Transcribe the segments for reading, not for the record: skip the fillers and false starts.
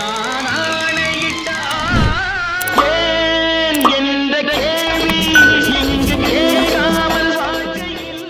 நான் ஆணையிட்டான் ஏன் என்ற கேள்வி இங்கு கேட்காமல் வாழ்க்கையில்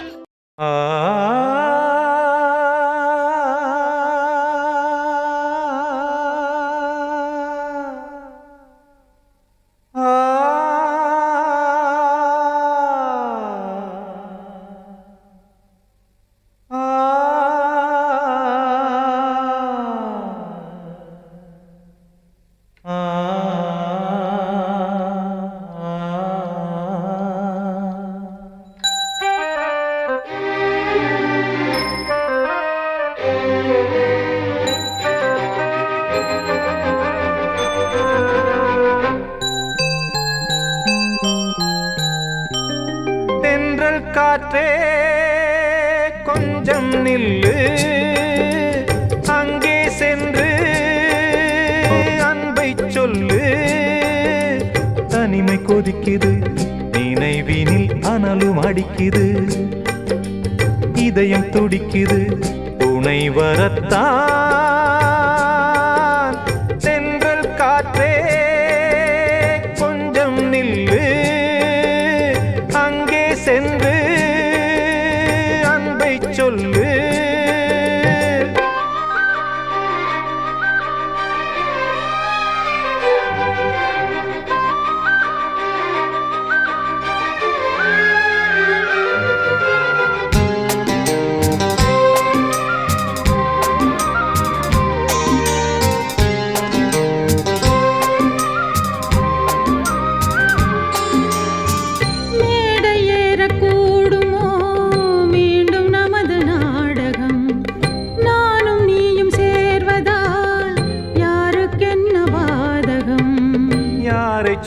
காற்றே கொஞ்சம் நில்லு அங்கே சென்று அன்பை சொல்லு தனிமை கொதிக்குது நினைவினில் அனலும் அடிக்குது இதயம் துடிக்குது துணை வரத்தான் தென்றல் காற்றே கொஞ்சம் நில்லு அங்கே சென்று அன்பை சொல்லு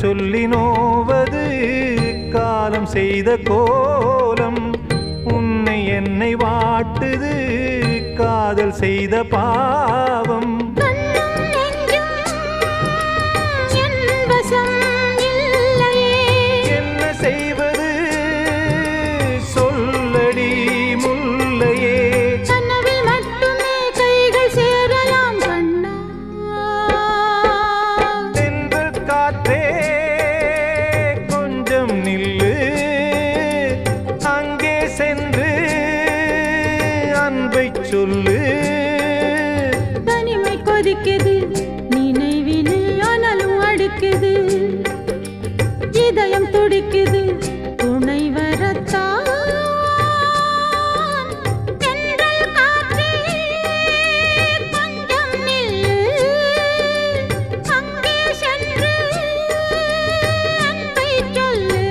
சொல்லி நோவது காலம் செய்த கோலம் உன்னை என்னை வாட்டுது காதல் செய்த பாவம் என்ன செய்வது சொல்லடி முல்லையே கனவில் மட்டுமே கைகள் சேரலாம் கண்ணா தென்றல் காற்றே சொல்லு தனிமை கொதிக்குது நினைவினில் அனலும் அடிக்குது இதயம் துடிக்குது துணை வரத்தான் தென்றல் காற்றே கொஞ்சம் நில்லு அங்கே சென்று அன்பை சொல்லு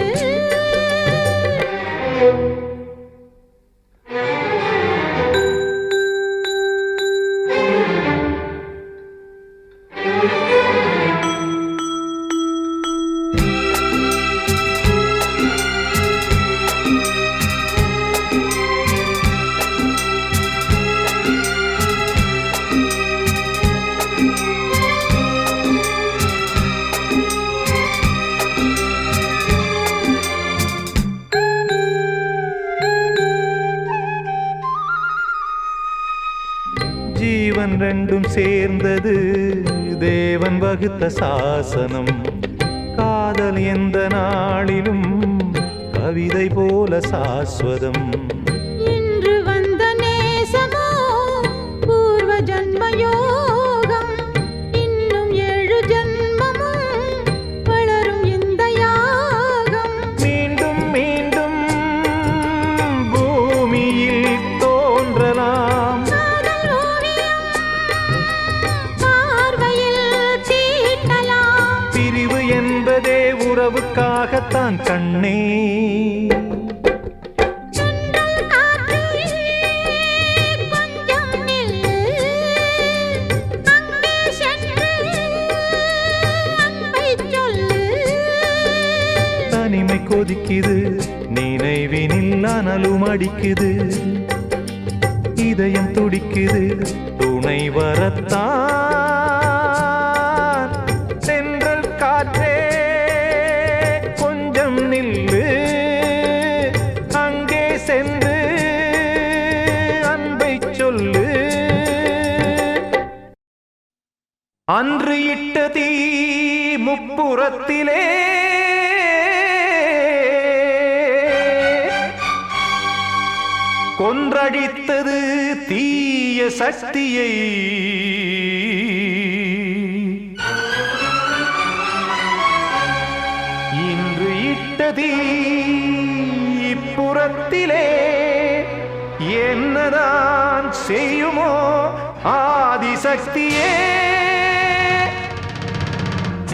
ஜீவன் ரெண்டும் சேர்ந்தது தேவன் வகுத்த சாசனம் காதல் எந்த நாளிலும் கவிதை போல சாஸ்வதம் இன்று வந்த நேசமோ பூர்வ ஜன்ம யோகம் இன்னும் 7 ஜன்மமும் வளரும் இந்த யாகம் மீண்டும் மீண்டும் பூமியில் தோன்றலாம் உறவுக்காகத்தான் கண்ணே தனிமை கொதிக்குது நினைவினில் அனலும் அடிக்குது இதயம் துடிக்குது துணை வரத்தான் தென்றல் காற்றே நில்லு அங்கே சென்று அன்பை சொல்லு அன்று இட்ட தீ முப்புறத்திலே கொன்றடித்தது தீய சக்தியை. இன்று இட்ட தீ இப்புறத்திலே என்னதான் செய்யுமோ ஆதிசக்தியே.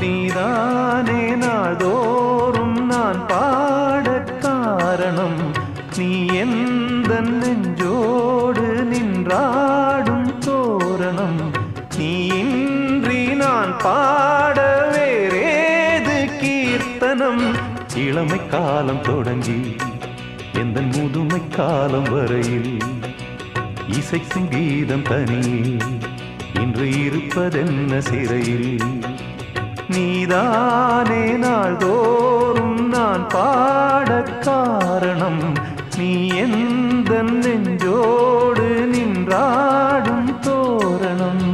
நீதானே நாள்தோறும் நான் பாட காரணம், நீ எந்த நெஞ்சோடு நின்றாடும் தோரணம். நீ இன்றி நான் பாட வேறேது கீர்த்தனம். இளமை காலம் தொடங்கி எந்த முதுமை காலம் வரையில் இசைக்கும் கீதம் தனியே இன்று இருப்பதென்ன சிறையில். நீதானே நாள்தோறும் நான் பாட காரணம், நீ எந்த நெஞ்சோடு நின்றாடும் தோரணம்.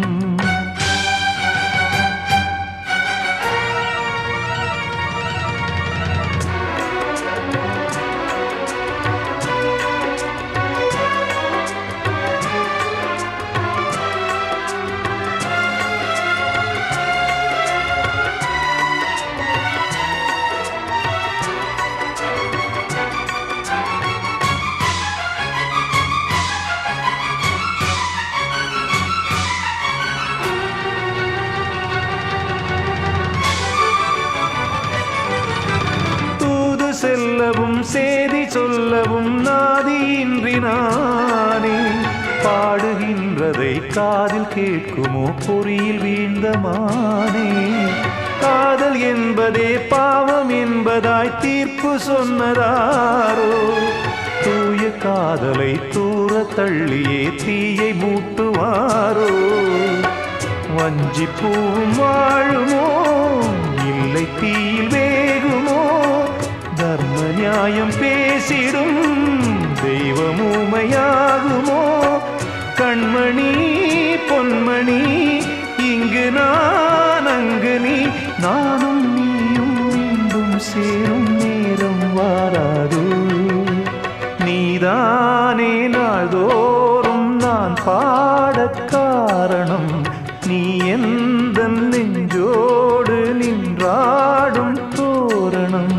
செல்லவும் சேதி சொல்லவும் நாதியின்றி நானே பாடுகின்றதை காதில் கேட்குமோ பொறியில் வீழ்ந்த மானே. காதல் என்பதே பாவம் என்பதாய் தீர்ப்பு சொன்னதாரோ, தூய காதலை தூர தள்ளியே தீயை மூட்டுவாரோ. வஞ்சிப்பூவும் வாழுமோ இல்லை தீயில் வேகுமோ, தர்ம நியாயம் பேசிடும் தெய்வம் ஊமையாகுமோ. கண்மணி பொன்மணி இங்கு நான் அங்கு நீ, நானும் நீயும் மீண்டும் சேரும் நேரம் வாராது. நீதானே நாள்தோறும் நான் பாட காரணம், நீ எந்த நெஞ்சோடு நின்றாடும் தோரணம்.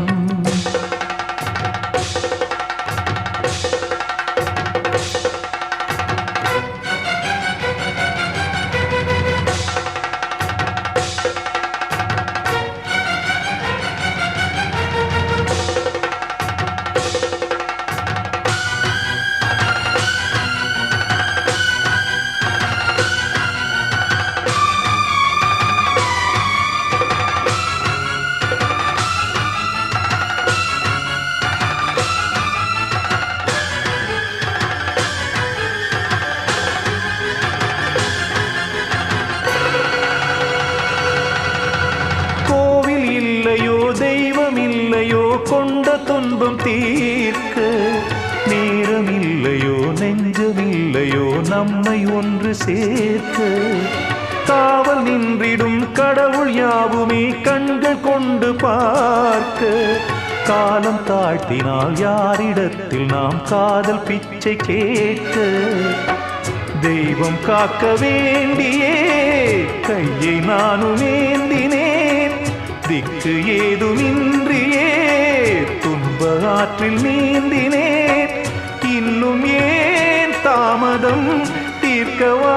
தெய்வம் இல்லையோ கொண்ட துன்பம் தீர்க்க, நேரம் இல்லையோ நெஞ்சமில்லையோ நம்மை ஒன்று சேர்க்க. காவல் நின்றிடும் கடவுள் யாவுமே கண்கள் கொண்டு பார்க்க. காலம் தாழ்த்தினால் யாரிடத்தில் நாம் காதல் பிச்சை கேட்க. தெய்வம் காக்க வேண்டியே கையை நானும் ஏந்தினேன், திக்கு ஏதுமின்றியே துன்ப ஆற்றில் நீந்தினேன். இன்னும் ஏன் தாமதம் தீர்க்கவா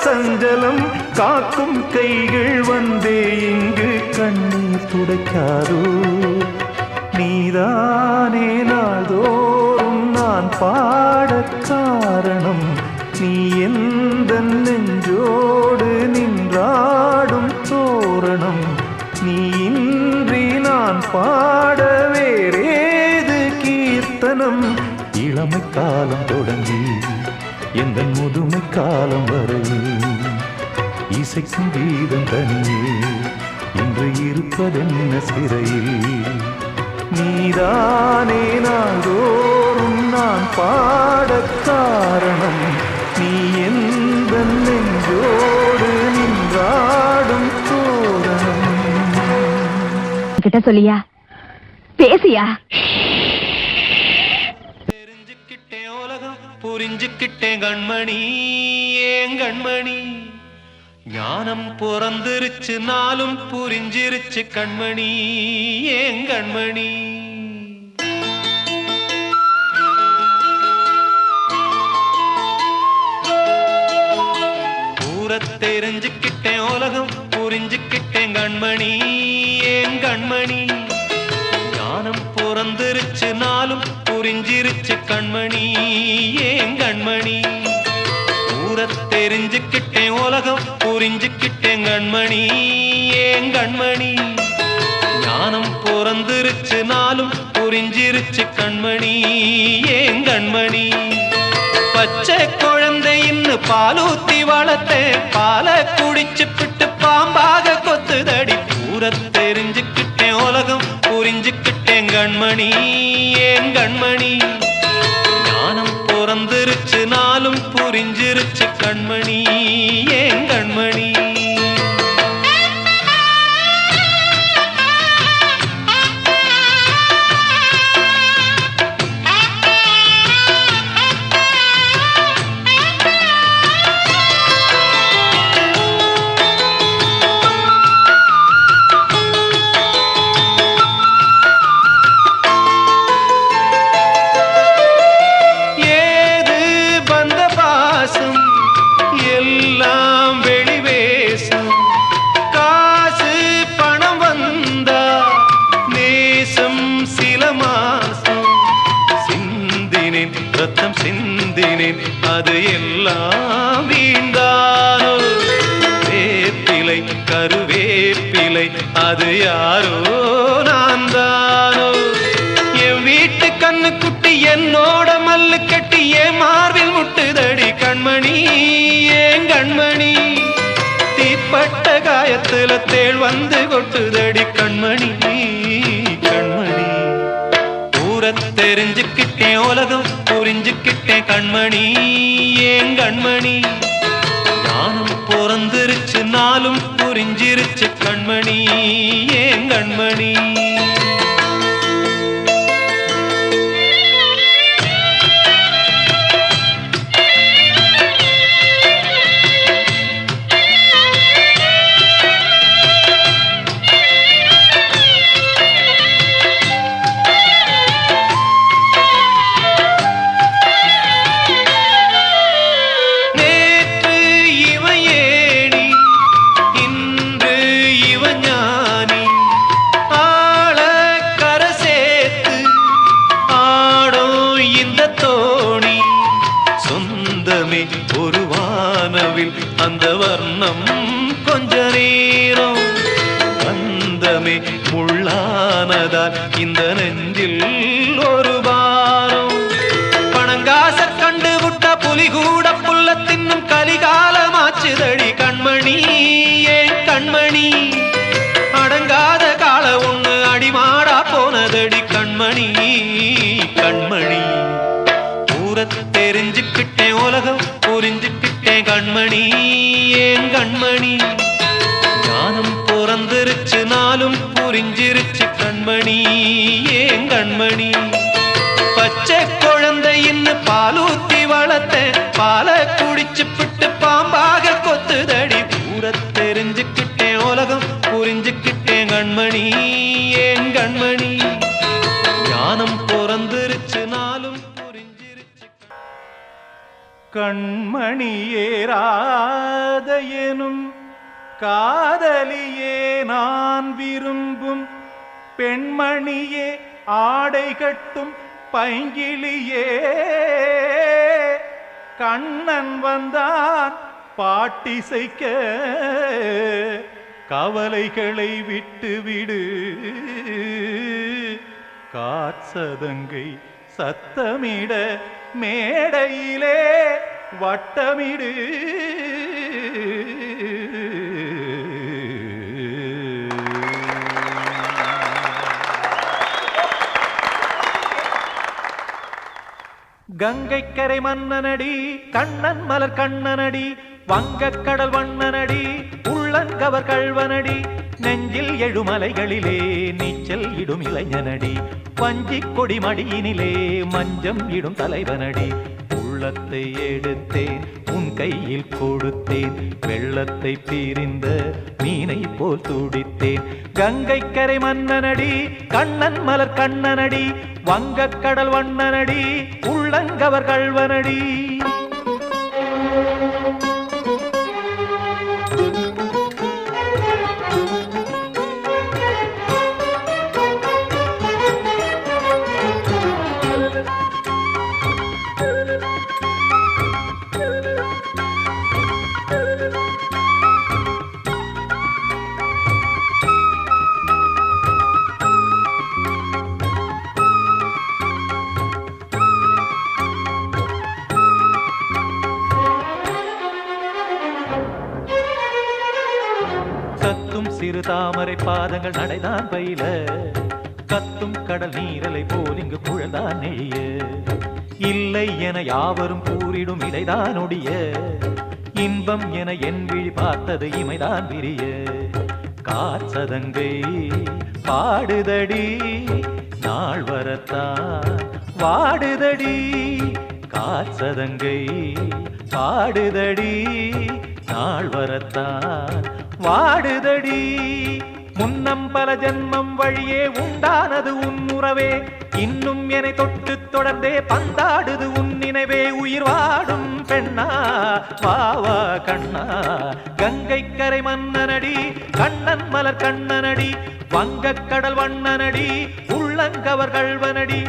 சஞ்சலம், காக்கும் கைகள் வந்தே இங்கு கண்ணீர் துடைக்காதோ. நீதானே நாள்தோறும் நான் பாட காரணம், நீ எந்த நெஞ்சோடு நின்றாடும் தோரணம். நீ இன்றி நான் பாட வேறேது கீர்த்தனம். இளமை காலம் தொடங்கி எந்த முதுமை காலம் வரை இசைக்கும் கீதம் தனியே இன்று இருப்பதென்ன சிறையில். நீதானே நாள்தோறும் நான் பாட காரணம், நீ எந்த நெஞ்சோடு நின்றாடும் கிட்ட சொல்லியா பேசியா தெரிஞ்சுக்கிட்டேன் உலகம் புரிஞ்சுக்கிட்டேன் கண்மணி ஏன் கண்மணி ஞானம் பிறந்திருச்சு நாளும் புரிஞ்சிருச்சு கண்மணி ஏன் கண்மணி தெரிஞ்சுக்கிட்டேன் உலகம் புரிஞ்சுக்கிட்டேன் கண்மணி ஏன் கண்மணி ஞானம் பிறந்திருச்சு நாளும் புரிஞ்சிருச்சு கண்மணி ஏன் கண்மணி தெரிஞ்சுக்கிட்டேன் உலகம் புரிஞ்சுக்கிட்டேன் கண்மணி ஏன் கண்மணி ஞானம் பிறந்திருச்சு நாளும் புரிஞ்சிருச்சு கண்மணி ஏன் கண்மணி பச்சை குழந்தை இன்னு பாலூத்தி வளர்த்தேன் பாலை குடிச்சு பிட்டு பாம்பாக கொத்துதடி தெரிஞ்சுக்கிட்டேன் உலகம் புரிஞ்சுக்கிட்டேன் கண்மணி ஏன் கண்மணி ஞானம் பிறந்திருச்சு நாளும் புரிஞ்சிருச்சு கண்மணி ஏன் கண்மணி ரத்தம் சிந்தினேன் அது எல்லாம் வீண்டானோ வேப்பிலை கருவேப்பிலை அது யாரோ நான் தானோ என் வீட்டு கண்ணு குட்டி என்னோட மல்லு கட்டி என் மார்பில் முட்டுதடி கண்மணி ஏன் கண்மணி தீப்பட்ட காயத்துல தேள் வந்து கொட்டுதடி கண்மணி கண்மணி தெரிஞ்சுக்கிட்டேன் உலகம் புரிஞ்சுக்கிட்டேன் கண்மணி ஏன் கண்மணி ஞானம் பிறந்திருச்சு நாளும் புரிஞ்சிருச்சு கண்மணி ஏன் கண்மணி ஒரு வானவில் அந்த வர்ணம் கொஞ்ச நேரம் வந்தமே முள்ளானதால் இந்த நெஞ்சில் ஒரு பாரம் பணங்காச கண்டு விட்ட புலி கூட புல்ல தின்னும் கலிகாலமாச்சுதடி கண்மணி ஏன் கண்மணி அடங்காத கால ஒண்ணு அடிமாடா போனதடி கண்மணி கண்மணி தெரிஞ்சுக்கிட்டேன் உலகம் புரிஞ்சுக்கிட்டேன் கண்மணி ஏன் கண்மணி ஞானம் பிறந்திருச்சு நாளும் புரிஞ்சிருச்சு கண்மணி ஏன் கண்மணி பச்சை குழந்தை இன்னு பாலூத்தி வளர்த்தேன் பாலை குடிச்சு பிட்டு பாம்பாக கொத்துதடி தெரிஞ்சுக்கிட்டேன் உலகம் புரிஞ்சுக்கிட்டேன் கண்மணி ஏன் கண்மணி ஞானம் பிறந்திருச்சு நாளும் கண்மணியே ராதையெனும் காதலியே நான் விரும்பும் பெண்மணியே ஆடை கட்டும் பைங்கிளியே கண்ணன் வந்தான் பாட்டிசைக்க கவலைகளை விட்டுவிடு காற்சதங்கை சத்தமிட மேடையிலே வட்டமிடு கங்கைக்கரை மன்னனடி கண்ணன் மலர் கண்ணனடி வங்கக்கடல் வண்ணனடி உள்ளங்கவர் கள்வனடி நெஞ்சில் எழுமலைகளிலே நீச்சல் இடும் இளைஞனடி, வஞ்சிக் கொடி மடியினிலே மஞ்சம் இடும் தலைவனடி. உள்ளத்தை எடுத்தேன் உன் கையில் கொடுத்தேன், வெள்ளத்தை பிரிந்த மீனை போல் துடித்தேன். கங்கை கரை மன்னனடி, கண்ணன் மலர் கண்ணனடி, வங்கக் கடல் வண்ணனடி, உள்ளங்கவர் கள்வனடி. கத்தும் சிறு தாமரை பாதங்கள் நடைதான் பயில, கத்தும் கடல் நீரலை போல் இங்கு குழல்தான் நெழிய. இல்லை என யாவரும் கூறிடும் இடைதான் ஒடிய, இன்பம் என என் விழி பார்த்தது இமைதான் விரிய. காற்சதங்கை பாடுதடி நாள் வரத்தான் வாடுதடி, காற்சதங்கை பாடுதடி நாள் வரத்தான் வாடுதடி. முன்னம் பல ஜன்மம் வழியே உண்டானது உன் உறவே, இன்னும் என்னை தொட்டு தொடர்ந்தே பந்தாடுது உன் நினைவே. உயிர் வாடும் பெண்ணா வாவா கண்ணா, கங்கை கரை மன்னனடி, கண்ணன் மலர் கண்ணனடி, வங்கக் கடல் வண்ணனடி, உள்ளங்கவர் கள்வனடி.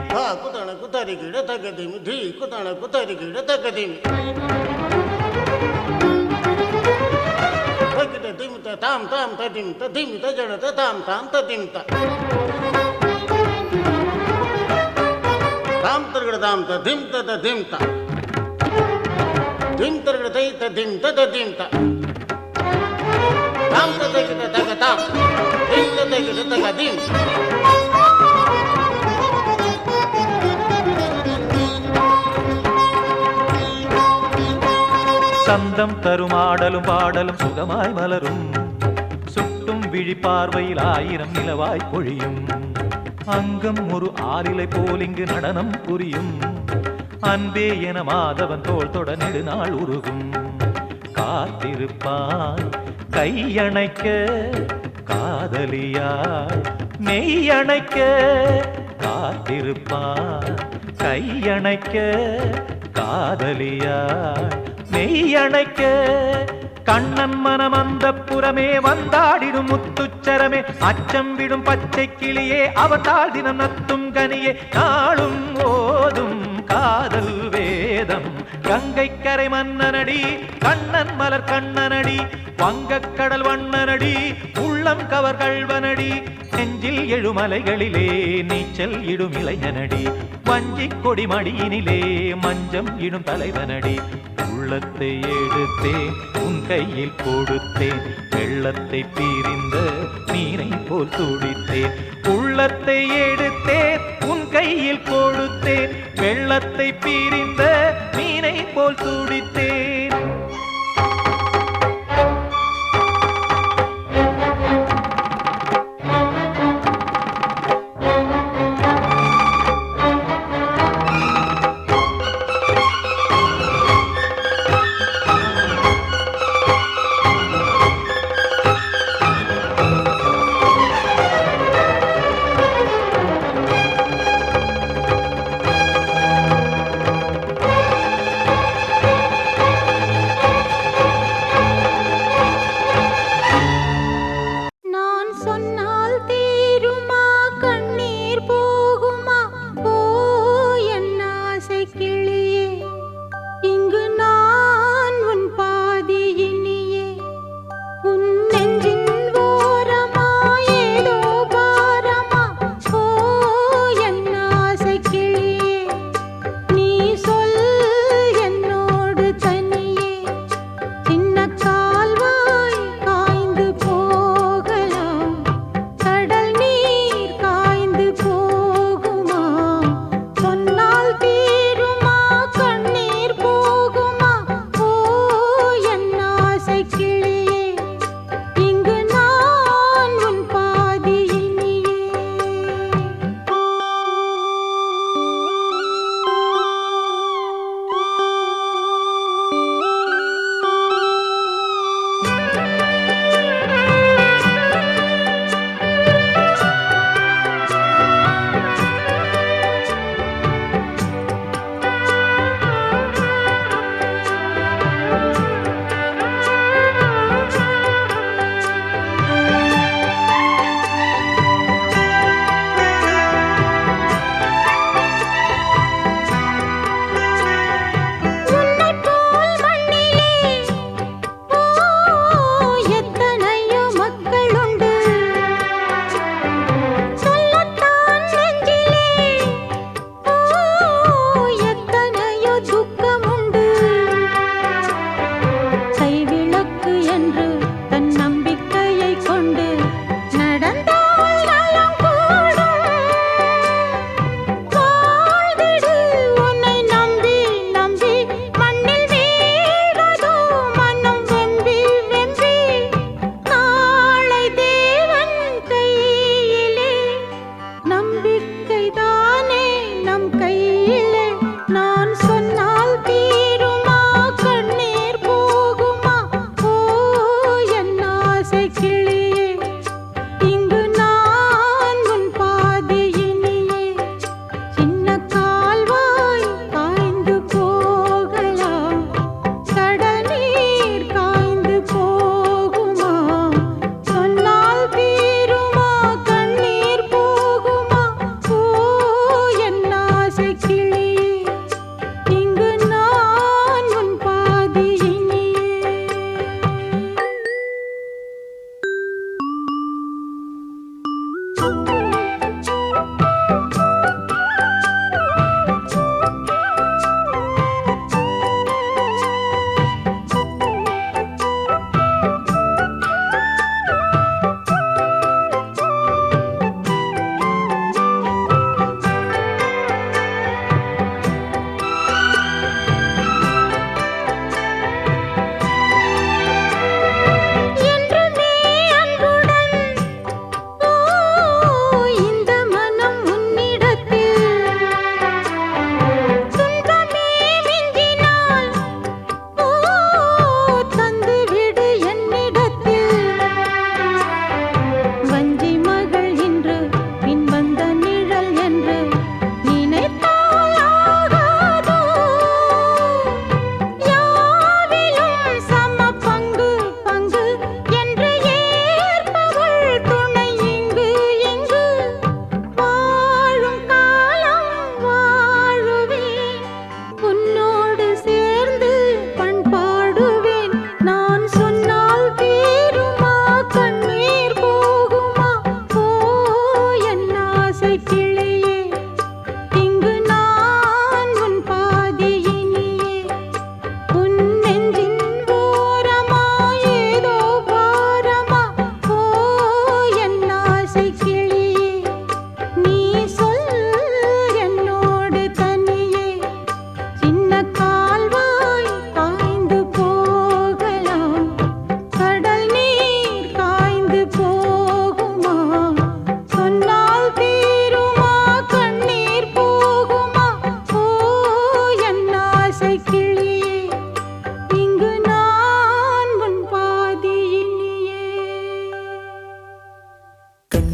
குதன குதரி கிட தகதிமி தி குதன குதரி கிட தகதிமி தகிட திமித தாம் தாம் ததிம் ததிம் தஜட தாம் தாம் ததிம் த தாம் தர்கட தாம் ததிம் ததிம் த திம் தர்கட தை ததிம் ததிம் த தாம் தகிட தக தாம் திம் தகிட தகதிம். சந்தம் தரும் ஆடலும் பாடலும் சுகமாய் மலரும், சுட்டும் விழி பார்வையில் ஆயிரம் நிலவாய் பொழியும். அங்கம் ஒரு ஆலிலை போல் இங்கு நடனம் புரியும், அன்பே என மாதவன் தோள் தொட நெடுநாள் உருகும். காத்திருப்பான் கையணைக்க காதலியாள் மெய்யணைக்க, காத்திருப்பான் கையணைக்க காதலியாள் மெய்யணைக்க. கண்ணன் மனம் அந்த புறமே வந்தாடிடும் முத்துச்சரமே, அச்சம் விடும் பச்சை கிளியே அவதாள் தினம் நத்தும் கனியே. நாளும் ஓதும் காதல் வேதம் கங்கை கரை மன்னனடி, கண்ணன் மலர் கண்ணனடி, வங்கக் கடல் வண்ணனடி, உள்ளம் கவர் கள்வனடி. நெஞ்சில் எழுமலைகளிலே நீச்சல் இடும் இளைஞனடி, வஞ்சிக் கொடி மடியினிலே மஞ்சம் இடும் தலைவனடி. உள்ளத்தை எடுத்தேன் உன் கையில் கொடுத்தேன், வெள்ளத்தை பிரிந்த மீனை போல் துடித்தேன். உள்ளத்தை எடுத்தேன் உன் கையில் கொடுத்தேன், வெள்ளத்தை பிரிந்த மீனை போல் துடித்தேன்.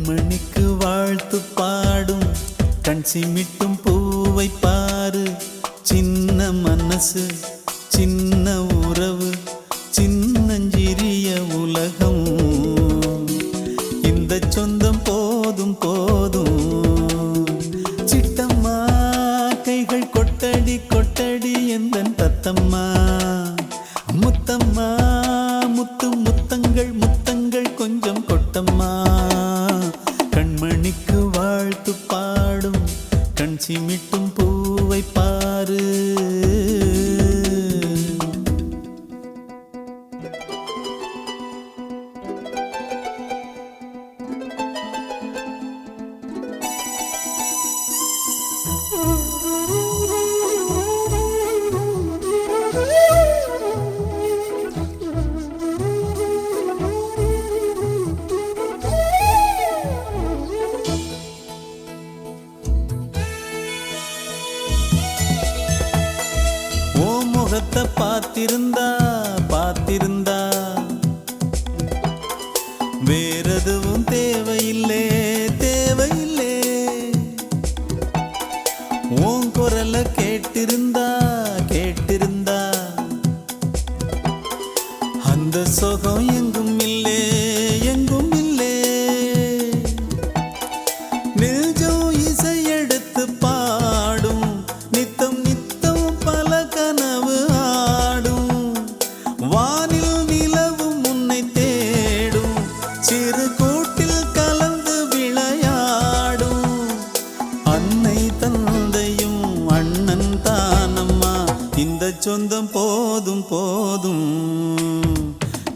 கண்மணிக்கு வாழ்த்து பாடும் கண் சிமிட்டும் பூவை பாரு. சின்ன மனசு சின்ன உறவு சின்னஞ்சிறிய உலகம். இந்த சொந்தம் போதும் போதும். சிட்டம்மா கைகள் கொட்டடி கொட்டடி எந்தன் தத்தம்மா. முத்தம்மா முத்து முத்தங்கள் முத்தங்கள் கொஞ்சம் கொட்டம்மா. கண்மணிக்கு வாழ்த்து பாடும் கண் சிமிட்டும் பூவை பாரு. முகத்தை பார்த்திருந்தா பார்த்திருந்தா வேறெதுவும் தேவையில்லை தேவையில்லை. உன் குரலை கேட்டிருந்தா கேட்டிருந்தா அந்த சுகம் எங்கும் இல்லை எங்கும் இல்லை. நெஞ்சம் இசை எடுத்து பாடும் நித்தம் நித்தம் பல கனவு ஆடும். வானில் நிலவும் உன்னை தேடும் சிறு கூட்டில் கலந்து விளையாடும். அன்னை தந்தையும் அண்ணன் தானம்மா. இந்த சொந்தம் போதும் போதும்.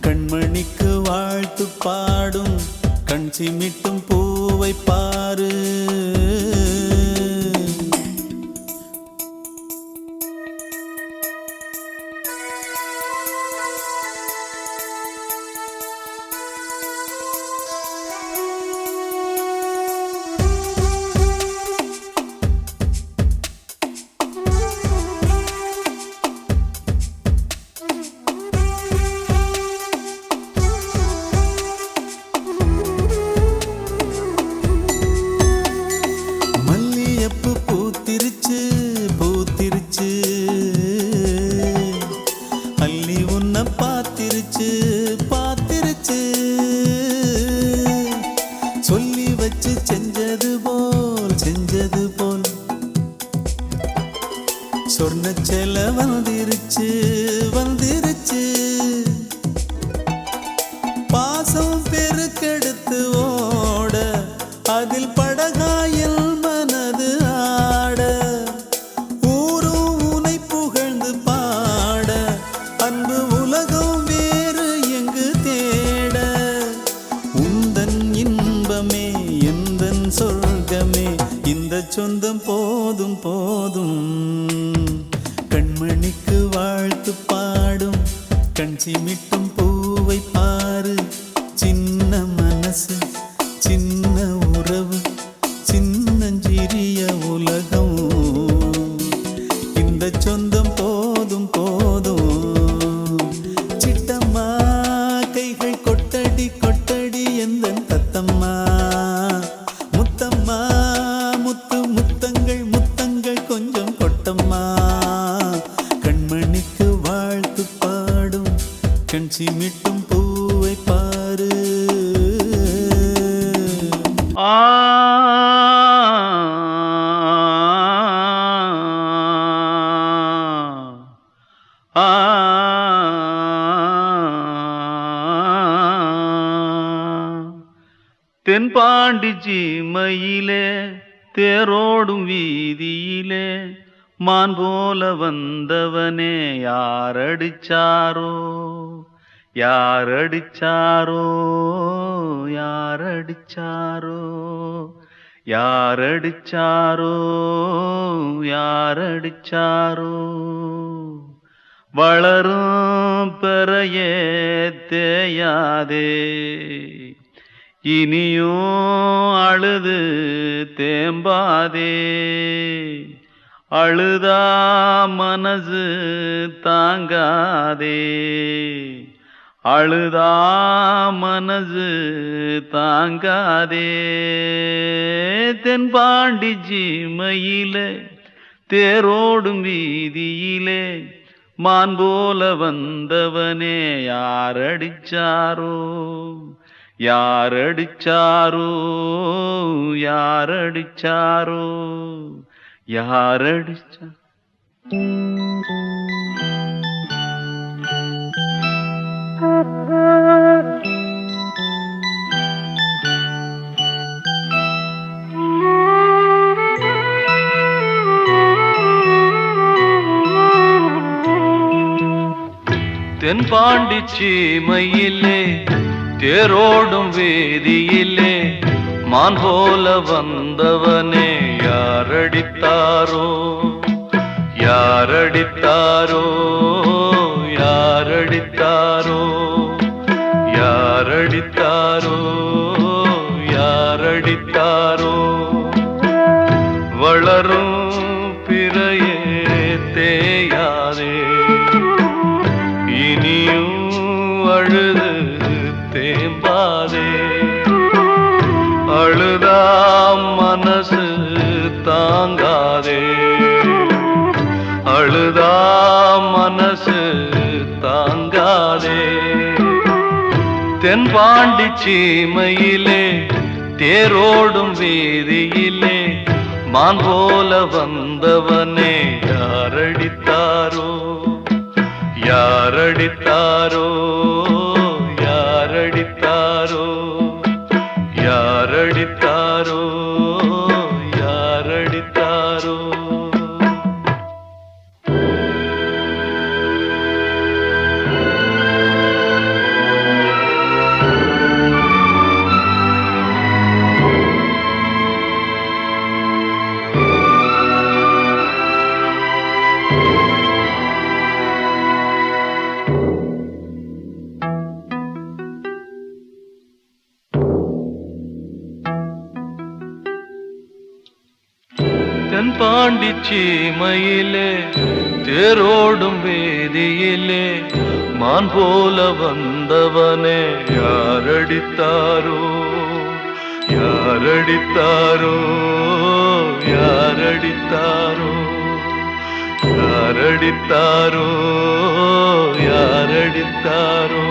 கண்மணிக்கு வாழ்த்து பாடும் கண் சிமிட்டும் பூவை பாரு. மல்லியப்பு பூத்திருச்சு பூத்திருச்சு. அள்ளி உன்னை பார்த்திருச்சு பார்த்திருச்சு. சொல்லி வச்சு செஞ்சது போல் சொன்ன செல வந்திருச்சு வந்திருச்சு. பாசம் பெருக்கெடுத்து ஓட அதில் படகாயில் மனது ஆட. ஊரும் உனை புகழ்ந்து பாட அன்பு உலகம் வேறு எங்கு தேட. உந்தன் இன்பமே எந்தன் சொர்க்கமே இந்த சொந்தம் போதும் போதும். கண்மணிக்கு வாழ்த்து பாடும் கண் சிமிட்டும் பூவை பாரு. சின்ன மனசு சின்ன உறவு சின்னஞ்சிறிய உலகம். இந்த சொந்தம் போதும் போதும். சிட்டம்மா கைகள் கொட்டடி கொட்டடி எந்தன் தத்தம்மா. முத்தம்மா முத்து முத்தங்கள் முத்தங்கள் கொஞ்சம் கொட்டம்மா. கண்மணிக்கு வாழ்த்து பாடும் கண் சிமிட்டும் பூவை பாரு. ஆ ஆ தென்பாண்டி சீமையிலே தேரோடும் வீதியிலே மான் போல வந்தவனே யாரடிச்சாரோ யாரடிச்சாரோ யாரடிச்சாரோ யாரடிச்சாரோ யாரடிச்சாரோ. வளரும் பெறையே தேயாதே இனியும் அழுது தேம்பாதே. அழுதா மனசு தாங்காதே அழுதா மனசு தாங்காதே தென்பாண்டி சீமையிலே தேரோடும் வீதியிலே மான் போல வந்தவனே யாரடிச்சாரோ யாரடிச்சாரோ யாரடிச்சாரோ யாரடிச்சா தென்பாண்டி சீமையிலே தேரோடும் வேதியிலே மான் போல வந்தவனே யாரடித்தாரோ யாரடித்தாரோ யாரடித்தாரோ யாரடித்தாரோ யாரடித்தாரோ வளரும் பிறையே தேயாதே இனியும் அழுது தேம்பாதே அழுதா மனசு தாங்காதே அழுதா மனசு தாங்காதே தென்பாண்டி சீமையிலே தேரோடும் வீதியிலே மான் போல வந்தவனே யாரடித்தாரோ யாரடித்தாரோ யாரடித்தாரோ யாரடித்தாரோ யாரடித்தாரோ தென்பாண்டி சீமையிலே தேரோடும் வேதியிலே மான் போல வந்தவனே யாரடித்தாரோ யாரடித்தாரோ யாரடித்தாரோ யாரடித்தாரோ யாரடித்தாரோ